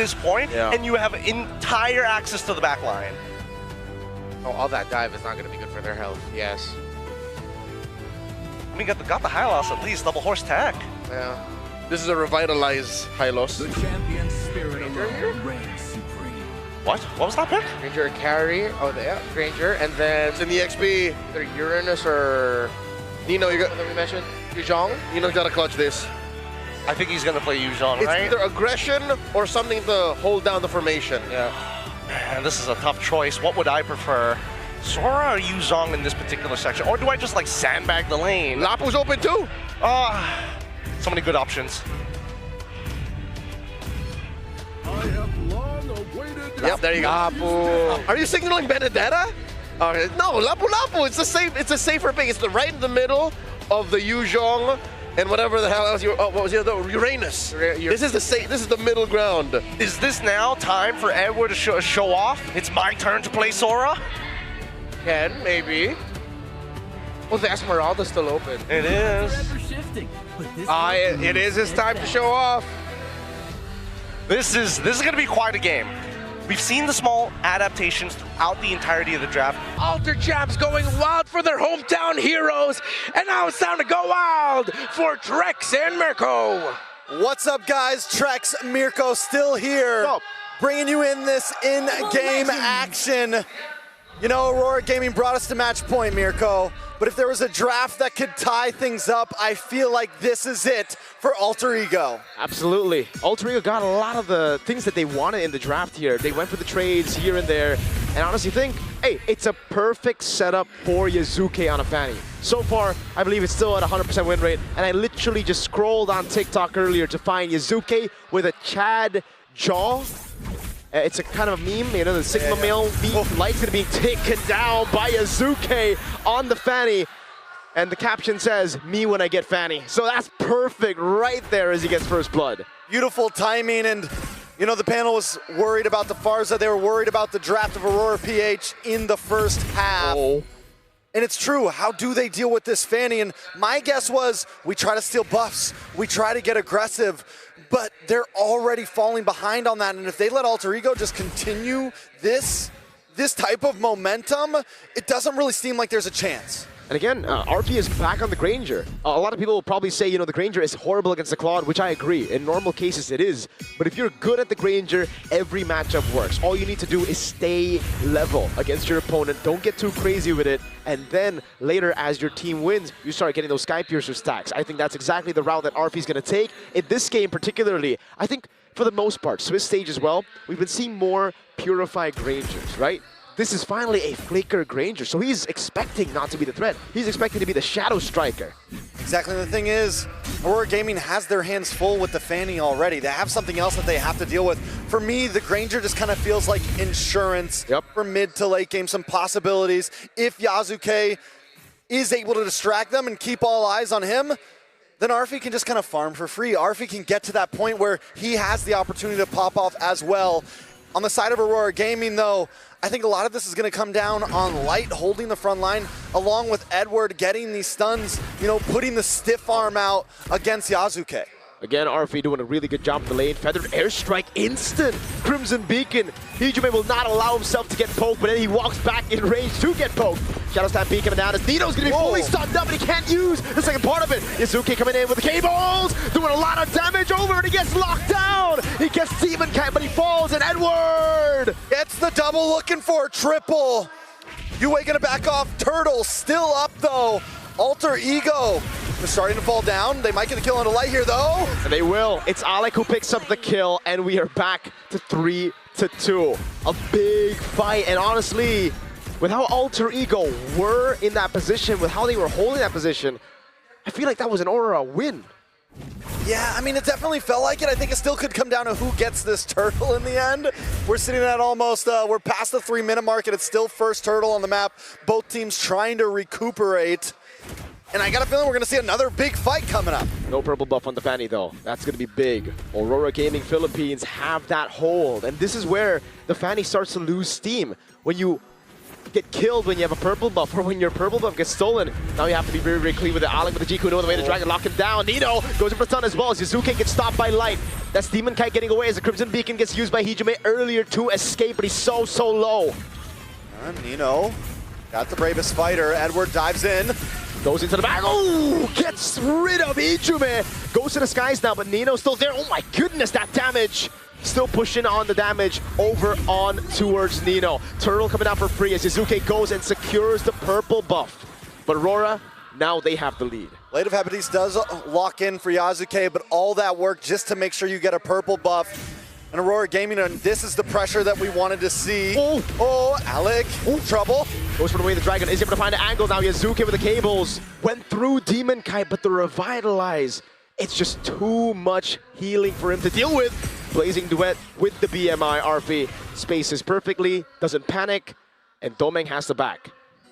this point, and you have entire access to the back line. Oh, all that dive is not going to be good for their health. Yes. I mean, got the high loss at least, double horse tech. Yeah. This is a revitalized Hylos. The champion spirit reigns supreme. What? What was that pick? Granger carry. Oh, yeah, Granger. And then it's in the XP. Either Uranus or Nino. You got that we mentioned. Yuzhong. Nino's got to clutch this. I think he's going to play Yuzhong, right? It's either aggression or something to hold down the formation. Yeah. Man, this is a tough choice. What would I prefer? Sora or Yuzhong in this particular section? Or do I just like sandbag the lane? Lapu's open too. So many good options. I have long awaited. Yep, there you go. Lapu. Are you signaling Benedetta? No, Lapu. It's the safe. It's a safer pick. It's right in the middle of the Yuzhong and whatever the hell else you. Oh, what was the other? Uranus. This is the safe. This is the middle ground. Is this now time for Edward to show off? It's my turn to play Sora. Maybe. Well, the Esmeralda's still open. It is. It is his time to show off. This is going to be quite a game. We've seen the small adaptations throughout the entirety of the draft. Alter Champs going wild for their hometown heroes, and now it's time to go wild for Trex and Mirko. What's up, guys? Trex, Mirko still here, bringing you in this in-game action. You know, Aurora Gaming brought us to match point, Mirko, but if there was a draft that could tie things up, I feel like this is it for Alter Ego. Absolutely. Alter Ego got a lot of the things that they wanted in the draft here. They went for the trades here and there, and honestly think, hey, it's a perfect setup for Yazuke on a Fanny. So far, I believe it's still at 100% win rate, and I literally just scrolled on TikTok earlier to find Yazuke with a Chad jaw. It's a kind of a meme, you know, the Sigma male meme. Light's gonna be taken down by Yazuke on the Fanny. And the caption says, me when I get Fanny. So that's perfect right there as he gets first blood. Beautiful timing, and you know, the panel was worried about the Farza. They were worried about the draft of Aurora PH in the first half. And it's true, how do they deal with this Fanny? And my guess was, we try to steal buffs, we try to get aggressive, but they're already falling behind on that. And if they let Alter Ego just continue this type of momentum, it doesn't really seem like there's a chance. And again, RP is back on the Granger. A lot of people will probably say, you know, the Granger is horrible against the Claude, which I agree. In normal cases, it is. But if you're good at the Granger, every matchup works. All you need to do is stay level against your opponent. Don't get too crazy with it. And then later, as your team wins, you start getting those Sky Piercer stacks. I think that's exactly the route that RP is going to take. In this game particularly, I think for the most part, Swiss stage as well, we've been seeing more purified Grangers, right? This is finally a Flicker Granger, so he's expecting not to be the threat. He's expecting to be the Shadow Striker. Exactly. The thing is, Aurora Gaming has their hands full with the Fanny already. They have something else that they have to deal with. For me, the Granger just kind of feels like insurance for mid to late game, some possibilities. If Yazuke is able to distract them and keep all eyes on him, then Arfi can just kind of farm for free. Arfi can get to that point where he has the opportunity to pop off as well. On the side of Aurora Gaming, though, I think a lot of this is going to come down on Light holding the front line, along with Edward getting these stuns, you know, putting the stiff arm out against Yazuke. Again, RP doing a really good job in the lane. Feathered Airstrike instant. Crimson Beacon. Hijime will not allow himself to get poked, but then he walks back in range to get poked. Shadow Stab Beacon coming down as Nino's going to be fully stunned up, but he can't use the second part of it. Yazuke coming in with the cables, doing a lot of damage over, and he gets locked down. He gets Demon Cat, but he falls, and Edward gets the double, looking for a triple. Yue going to back off. Turtle still up, though. Alter Ego is starting to fall down. They might get the kill on the Light here, though. And they will. It's Alec who picks up the kill, and we are back to 3-2. A big fight, and honestly, with how Alter Ego were in that position, with how they were holding that position, I feel like that was an Aurora win. Yeah, I mean, it definitely felt like it. I think it still could come down to who gets this turtle in the end. We're sitting at almost, we're past the 3-minute mark, and it's still first turtle on the map. Both teams trying to recuperate. And I got a feeling we're going to see another big fight coming up. No purple buff on the Fanny, though. That's going to be big. Aurora Gaming Philippines have that hold. And this is where the Fanny starts to lose steam. When you get killed when you have a purple buff or when your purple buff gets stolen. Now you have to be very, very clean with it. Alec with the G Kuno, the way the Dragon lock him down. Nino goes in for stun as well as Yazuke gets stopped by Light. That's Demon Kite getting away as the Crimson Beacon gets used by Hijime earlier to escape, but he's so low. Nino got the bravest fighter. Edward dives in. Goes into the back. Oh, gets rid of Hijime. Goes to the skies now, but Nino's still there. Oh my goodness, that damage. Still pushing on the damage over on towards Nino. Turtle coming out for free as Yazuke goes and secures the purple buff. But Aurora, now they have the lead. Blade of Hephaestus does lock in for Yazuke, but all that work just to make sure you get a purple buff. And Aurora Gaming, and this is the pressure that we wanted to see. Oh, Alec, trouble. Goes for the way the Dragon is able to find an angle. Now Yazuke with the cables. Went through Demon Kite, but the Revitalize, it's just too much healing for him to deal with. Blazing Duet with the BMI. RP spaces perfectly, doesn't panic, and Domeng has the back.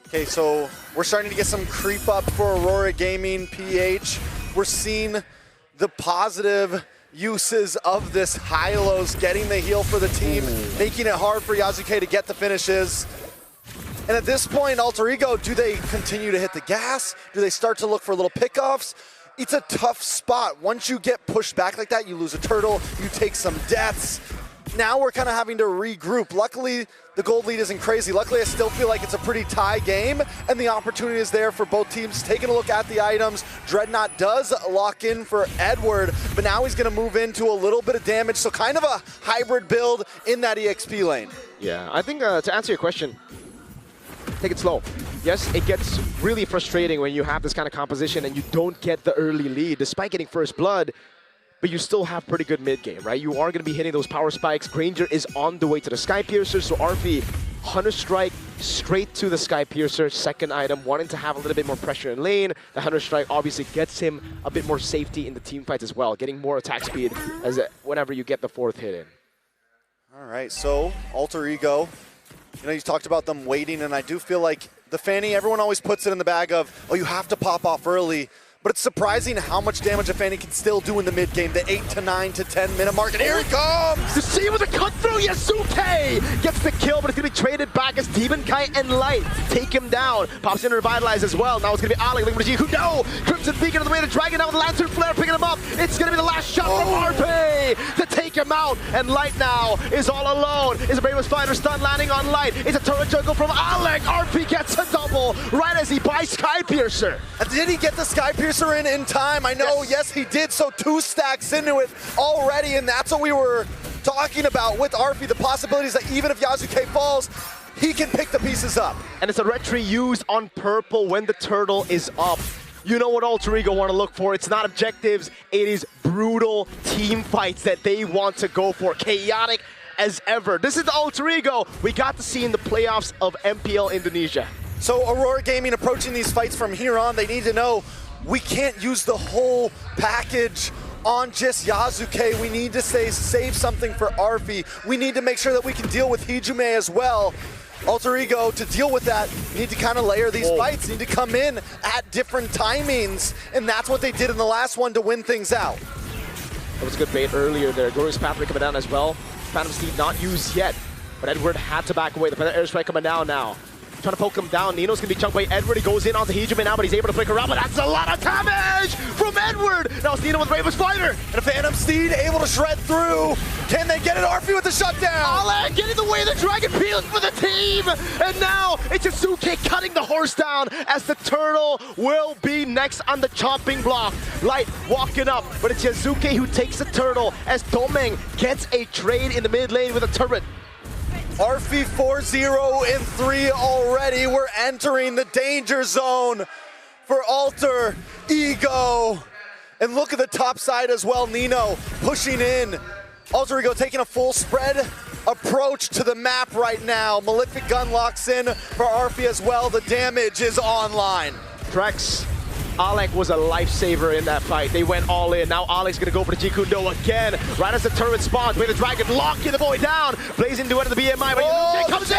Okay, so we're starting to get some creep up for Aurora Gaming PH. We're seeing the positive uses of this Hylos getting the heal for the team, making it hard for Yazuke to get the finishes. And at this point, Alter Ego, do they continue to hit the gas? Do they start to look for little pickoffs? It's a tough spot. Once you get pushed back like that, you lose a turtle, you take some deaths. Now we're kind of having to regroup. Luckily, the gold lead isn't crazy. Luckily, I still feel like it's a pretty tie game, and the opportunity is there for both teams. Taking a look at the items, Dreadnought does lock in for Edward, but now he's going to move into a little bit of damage, so kind of a hybrid build in that EXP lane. Yeah, I think to answer your question, take it slow. Yes, it gets really frustrating when you have this kind of composition and you don't get the early lead, despite getting first blood, but you still have pretty good mid game, right? You are going to be hitting those power spikes. Granger is on the way to the Sky Piercer, so RP, Hunter Strike straight to the Sky Piercer, second item, wanting to have a little bit more pressure in lane. The Hunter Strike obviously gets him a bit more safety in the team fights as well, getting more attack speed as whenever you get the fourth hit in. All right, so Alter Ego, you know, you talked about them waiting, and I do feel like the Fanny, everyone always puts it in the bag of, oh, you have to pop off early. But it's surprising how much damage a Fanny can still do in the mid game, the 8 to 9 to 10 minute mark, and here he comes! You see with a cut through, Yazuke gets the kill, but it's gonna be traded back as Demon Kite and Light take him down. Pops in to revitalize as well. Now it's gonna be Alec looking for G. No! Crimson Beacon on the way to Dragon now with the Lantern Flare picking him up. It's gonna be the last shot from RP to take him out, and Light now is all alone. Is a Bravest Fighter stun landing on Light. It's a turret jungle from Alec. RP gets a double right as he buys Sky Piercer. And did he get the Sky Piercer in time? I know, yes, he did, so 2 stacks into it already, and that's what we were talking about with RP, the possibilities that even if Yazuke falls, he can pick the pieces up. And it's a retry used on purple when the turtle is up. You know what Alter Ego want to look for. It's not objectives, it is brutal team fights that they want to go for. Chaotic as ever. This is the Alter Ego we got to see in the playoffs of MPL Indonesia. So Aurora Gaming approaching these fights from here on, they need to know we can't use the whole package on just Yazuke. We need to save something for Arfi. We need to make sure that we can deal with Hijime as well. Alter Ego, to deal with that, need to kind of layer these fights, need to come in at different timings, and that's what they did in the last one to win things out. That was a good bait earlier there. Glorious Pathway coming down as well. Phantom Steed not used yet, but Edward had to back away. The airstrike coming down now. Trying to poke him down. Nino's gonna be chunked by Edward. He goes in onto Hijime now, but he's able to flick around, but that's a lot of damage from Edward! Now it's Nino with Bravest Fighter! And a Phantom Steed able to shred through. Can they get it? Arfi with the shutdown! Alec getting the way the Dragon peels for the team! And now it's Yazuke cutting the horse down as the turtle will be next on the chopping block. Light walking up, but it's Yazuke who takes the turtle as Domeng gets a trade in the mid lane with a turret. Arfi 4-0-3 already. We're entering the danger zone for Alter Ego. And look at the top side as well. Nino pushing in. Alter Ego taking a full spread approach to the map right now. Malefic Gun locks in for Arfi as well. The damage is online. Trex. Alec was a lifesaver in that fight. They went all in. Now Alec's gonna go for the Jikundo again. Right as the turret spawns, with the Dragon locking the boy down. Blazing Duet of the BMI, but Yazuke comes in!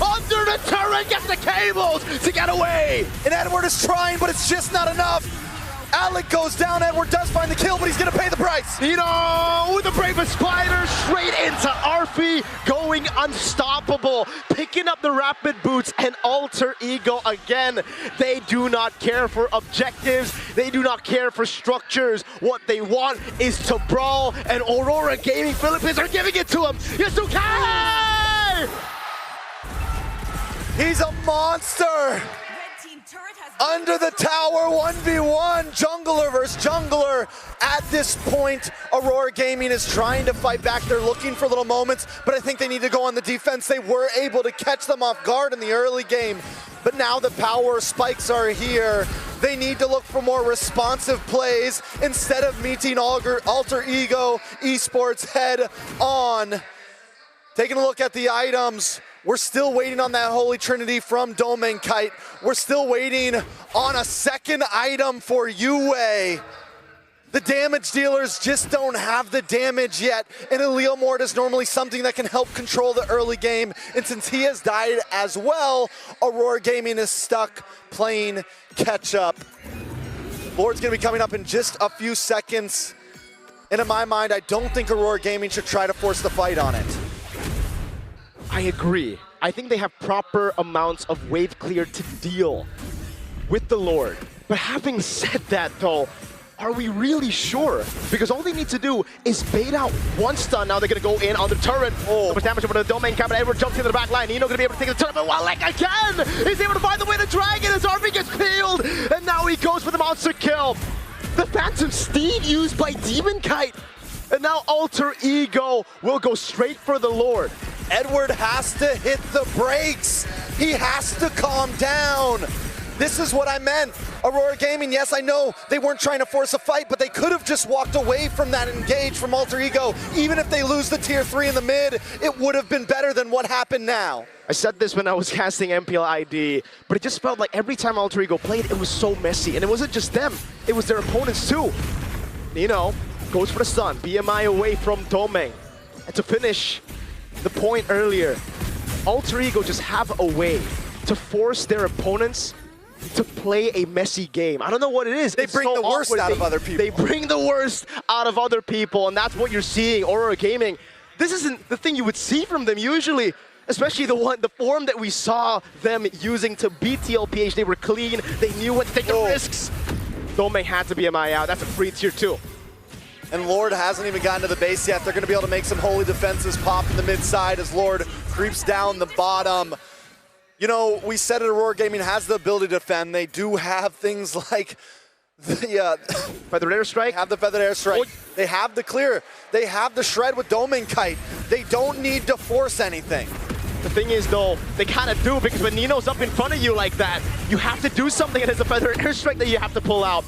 Under the turret, gets the cables to get away! And Edward is trying, but it's just not enough. Alec goes down, Edward does find the kill, but he's gonna pay the price. Nino with the Bravest Spider straight into Arfi going unstoppable, picking up the rapid boots and alter ego again. They do not care for objectives. They do not care for structures. What they want is to brawl, and Aurora Gaming Philippines are giving it to him. Yasuke! He's a monster! Under the tower, 1v1, jungler versus jungler. At this point, Aurora Gaming is trying to fight back. They're looking for little moments, but I think they need to go on the defense. They were able to catch them off guard in the early game, but now the power spikes are here. They need to look for more responsive plays instead of meeting Alter Ego Esports head on. Taking a look at the items. We're still waiting on that Holy Trinity from Domain Kite. We're still waiting on a second item for Yue. The damage dealers just don't have the damage yet, and a Leomord is normally something that can help control the early game, and since he has died as well, Aurora Gaming is stuck playing catch-up. Lord's gonna be coming up in just a few seconds, and in my mind, I don't think Aurora Gaming should try to force the fight on it. I agree. I think they have proper amounts of wave clear to deal with the Lord. But having said that though, are we really sure? Because all they need to do is bait out one stun. Now they're going to go in on the turret. Oh, so much damage over the Domain Cap, but Edward jumps into the back line. Nino going to be able to take the turret, but Walek again! He's able to find the way to drag it as Arby gets peeled! And now he goes for the monster kill. The Phantom Steed used by Demon Kite. And now Alter Ego will go straight for the Lord. Edward has to hit the brakes. He has to calm down. This is what I meant. Aurora Gaming, yes, I know they weren't trying to force a fight, but they could have just walked away from that engage from Alter Ego. Even if they lose the tier 3 in the mid, it would have been better than what happened now. I said this when I was casting MPL ID, but it just felt like every time Alter Ego played, it was so messy. And it wasn't just them, it was their opponents too. You know, goes for the stun, BMI away from Domain. And to finish the point earlier, Alter Ego just have a way to force their opponents to play a messy game. I don't know what it is. They bring the worst out of other people. They bring the worst out of other people, and that's what you're seeing, Aurora Gaming. This isn't the thing you would see from them usually, especially the form that we saw them using to beat TLPH. They were clean, they knew when to take the risks. Domain had to be MI out. That's a free tier 2. And Lord hasn't even gotten to the base yet. They're going to be able to make some holy defenses pop in the mid side as Lord creeps down the bottom. You know, we said it, Aurora Gaming has the ability to defend. They do have things like the Feathered Airstrike. They have the Feathered Airstrike. They have the clear. They have the shred with Domain Kite. They don't need to force anything. The thing is though, they kind of do, because when Nino's up in front of you like that, you have to do something, and it's a Feathered Airstrike that you have to pull out.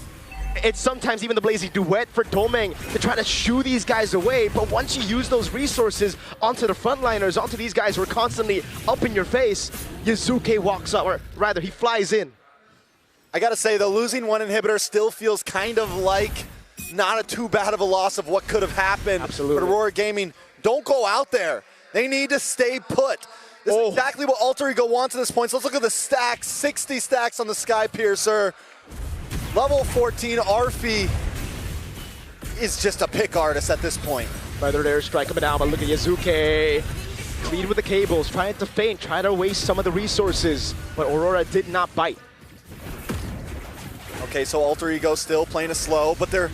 It's sometimes even the Blazing Duet for Domain to try to shoo these guys away, but once you use those resources onto the frontliners, onto these guys who are constantly up in your face, Yasuke walks up, or rather, he flies in. I gotta say, though, losing one inhibitor still feels kind of like not a too bad of a loss of what could have happened. Absolutely. But Aurora Gaming, don't go out there. They need to stay put. This is exactly what Alter Ego wants at this point. So let's look at the stacks, 60 stacks on the Sky Piercer. Level 14, Arfi is just a pick artist at this point. Feathered Airstrike coming down, but look at Yasuke. Lead with the cables, trying to feint, trying to waste some of the resources, but Aurora did not bite. Okay, so Alter Ego still playing it slow, but they're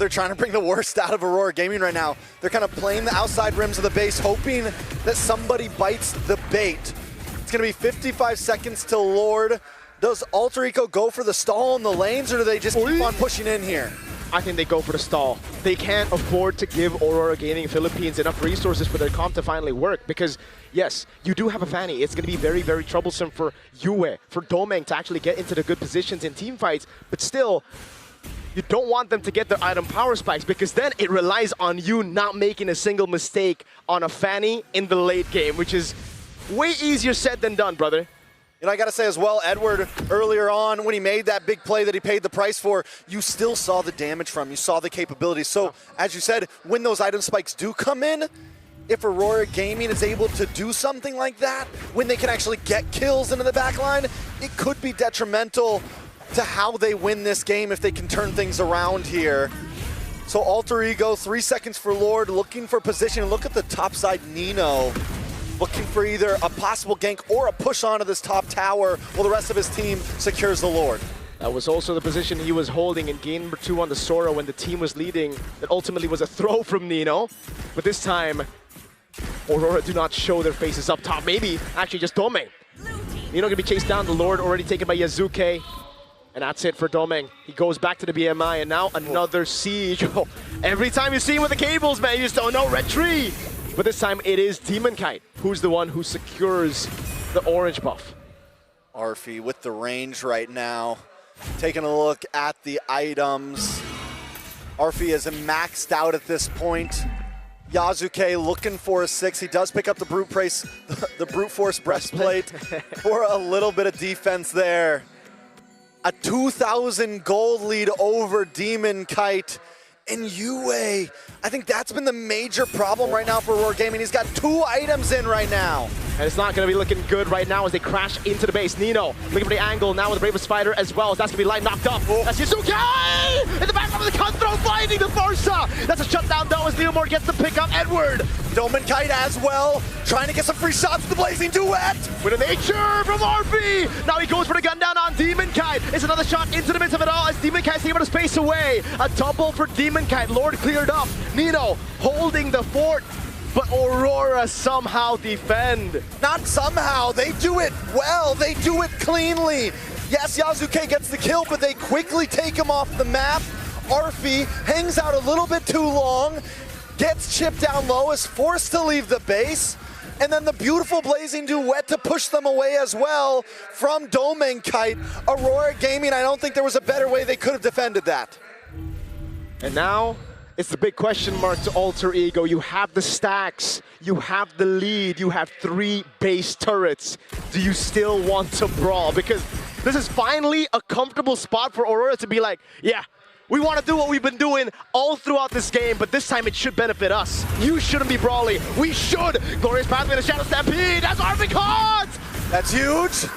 trying to bring the worst out of Aurora Gaming right now. They're kind of playing the outside rims of the base, hoping that somebody bites the bait. It's gonna be 55 seconds till Lord. Does Alter Ego go for the stall in the lanes, or do they just keep on pushing in here? I think they go for the stall. They can't afford to give Aurora Gaming Philippines enough resources for their comp to finally work, because yes, you do have a Fanny. It's going to be very, very troublesome for Yue, for Domain to actually get into the good positions in team fights, but still, you don't want them to get their item power spikes, because then it relies on you not making a single mistake on a Fanny in the late game, which is way easier said than done, brother. You know, I gotta say as well, Edward, earlier on, when he made that big play that he paid the price for, you still saw the damage from, you saw the capabilities. So, as you said, when those item spikes do come in, if Aurora Gaming is able to do something like that, when they can actually get kills into the back line, it could be detrimental to how they win this game if they can turn things around here. So Alter Ego, 3 seconds for Lord, looking for position. Look at the top side, Nino, looking for either a possible gank or a push onto this top tower while the rest of his team secures the Lord. That was also the position he was holding in game number 2 on the Sora when the team was leading. That ultimately was a throw from Nino. But this time, Aurora do not show their faces up top. Maybe actually just Domeng. Nino gonna be chased down, the Lord already taken by Yazuke. And that's it for Domeng. He goes back to the BMI and now another siege. Every time you see him with the cables, man, you just don't know, red tree. But this time it is Demon Kite who's the one who secures the orange buff. Arfi with the range right now. Taking a look at the items. Arfi is maxed out at this point. Yazuke looking for a 6. He does pick up the brute force breastplate for a little bit of defense there. A 2,000 gold lead over Demon Kite. And Yue, I think that's been the major problem right now for Aurora Gaming. He's got 2 items in right now. And it's not going to be looking good right now as they crash into the base. Nino looking for the angle now with the Bravest Spider as well. That's going to be light knocked up. That's Yazuke! In the back of the cutthroat finding the Forza. That's a shutdown though as Leomore gets the pick up Edward. Domon Kite as well, trying to get some free shots to the Blazing Duet. With a nature from RP. Now he goes for the gun down on Demon Kite. It's another shot into the midst of it all as Demon Kite's able to space away. A double for Demon Kite. Lord cleared up. Nino holding the fort. But Aurora somehow defend. Not somehow, they do it well, they do it cleanly. Yes, Yazuke gets the kill, but they quickly take him off the map. Arfi hangs out a little bit too long, gets chipped down low, is forced to leave the base, and then the beautiful Blazing Duet to push them away as well from Domon Kite. Aurora Gaming, I don't think there was a better way they could have defended that. And now, it's the big question mark to Alter Ego. You have the stacks, you have the lead, you have 3 base turrets. Do you still want to brawl? Because this is finally a comfortable spot for Aurora to be like, yeah, we want to do what we've been doing all throughout this game, but this time it should benefit us. You shouldn't be brawling. We should. Glorious Pathway to Shadow Stampede. That's Arvin caught! That's huge.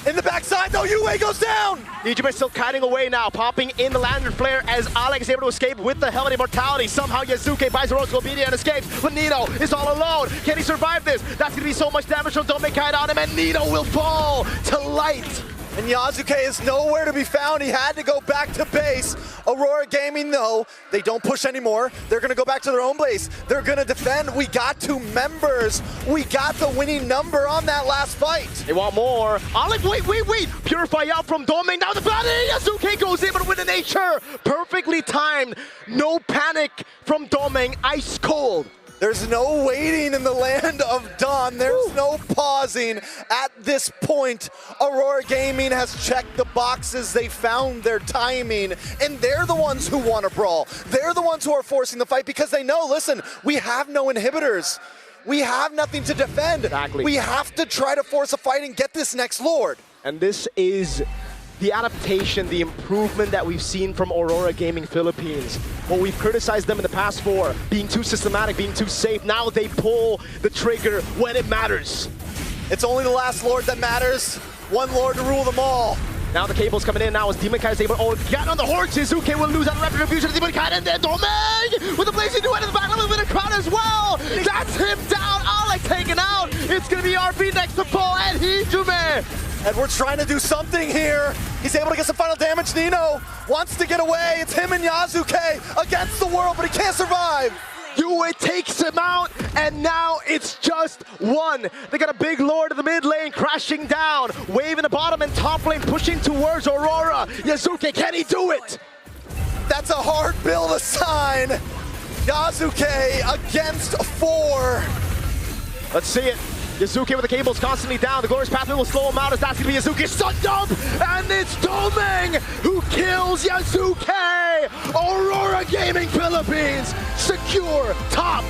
In the backside, though, Yue goes down! Nijibe still kiting away now, popping in the Lantern Flare as Alex is able to escape with the Helmet Immortality. Somehow Yazuke buys the Rose Gobidia and escapes, but Nino is all alone. Can he survive this? That's going to be so much damage from Domon Kite on him, and Nino will fall to light. And Yazuke is nowhere to be found. He had to go back to base. Aurora Gaming, though, they don't push anymore. They're going to go back to their own base. They're going to defend. We got 2 members. We got the winning number on that last fight. They want more. Alex, wait. Purify out from Domeng. Now the body. Yazuke goes in, but with the nature. Perfectly timed. No panic from Domeng. Ice cold. There's no waiting in the land of Dawn. There's no pausing at this point. Aurora Gaming has checked the boxes. They found their timing, and they're the ones who want to brawl. They're the ones who are forcing the fight because they know, listen, we have no inhibitors. We have nothing to defend. Exactly. We have to try to force a fight and get this next Lord. And this is the adaptation, the improvement that we've seen from Aurora Gaming Philippines. What we've criticized them in the past for, being too systematic, being too safe, now they pull the trigger when it matters. It's only the last Lord that matters. One Lord to rule them all. Now the cable's coming in now as Demon Kite is able to get on the horse. Yazuke will lose out of rapid refusion to Demon Kite, and then Domeng with the Blazing Duet in the back, a little bit of crowd as well. That's him down, Alex taken out. It's gonna be RP next to Paul and Hijime. Edward's trying to do something here. He's able to get some final damage. Nino wants to get away. It's him and Yazuke against the world, but he can't survive. Yue takes him out, and now it's just 1. They got a big Lord in the mid lane crashing down. Wave in the bottom and top lane pushing towards Aurora. Yazuke, can he do it? That's a hard bill to sign. Yazuke against 4. Let's see it. Yazuke with the cables constantly down. The Glorious Pathway will slow him out as that's going to be Yazuke's stun dump. And it's Domeng who kills Yazuke. Aurora Gaming Philippines secure top